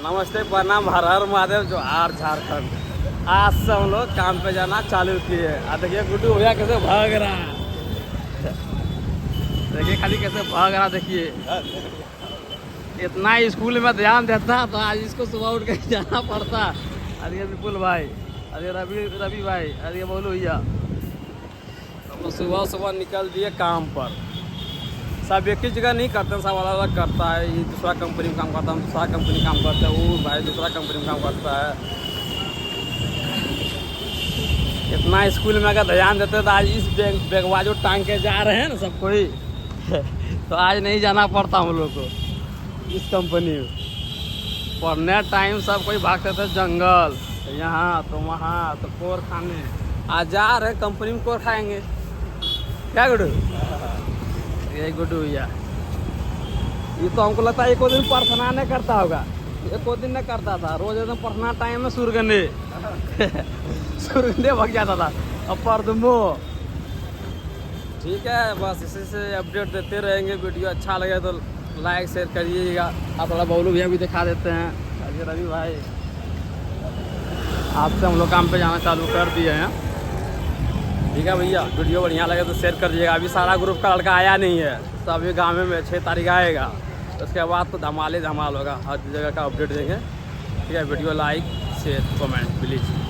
नमस्ते, प्रणाम, हर हर महादेव, जोहार झारखंड। आज से हम लोग काम पे जाना चालू किए। देखिए गुड्डू भैया कैसे भाग रहा है, देखिए खाली कैसे भाग रहा। देखिए इतना स्कूल में ध्यान देता तो आज इसको सुबह उठ कर जाना पड़ता। अरे विपुल भाई, अरे रवि भाई, अरे बोलो भैया, तो सुबह सुबह निकल दिए काम पर। सब एक ही जगह नहीं करते हैं, सब अलग अलग करता है। ये दूसरा कंपनी में काम करता है, हम दूसरा कंपनी में काम करते हैं, वो भाई दूसरा कंपनी में काम करता है। इतना स्कूल में अगर ध्यान देते तो आज इस बैगवा जो टांग के जा रहे हैं ना सब कोई तो आज नहीं जाना पड़ता हम लोग को इस कंपनी में। पढ़ने टाइम सब कोई भागते थे जंगल, तो यहाँ तो वहाँ तो कोर खाने। आज जा रहे कंपनी में कोर खाएंगे। क्या गुड्डू? यही गुड्डू भैया, ये तो हमको लगता है एक दिन प्रार्थना नहीं करता होगा, एक दिन नहीं करता था। रोज एकदम प्रार्थना टाइम में सुरगंडे सुरगंडे भाग जाता था। अब पर दुमो ठीक है, बस इसी से अपडेट देते रहेंगे। वीडियो अच्छा लगे तो लाइक शेयर करिएगा। आप थोड़ा बबलू भैया भी दिखा देते हैं। अजय रवि भाई, आपसे हम लोग काम पे जाना चालू कर दिए हैं। ठीक है भैया, वीडियो बढ़िया लगे तो शेयर कर दीजिएगा। अभी सारा ग्रुप का लड़का आया नहीं है, तो अभी गाँव में 6 तारीख आएगा, उसके बाद तो धमाल होगा, हर जगह का अपडेट देंगे। ठीक है, video like share comment please.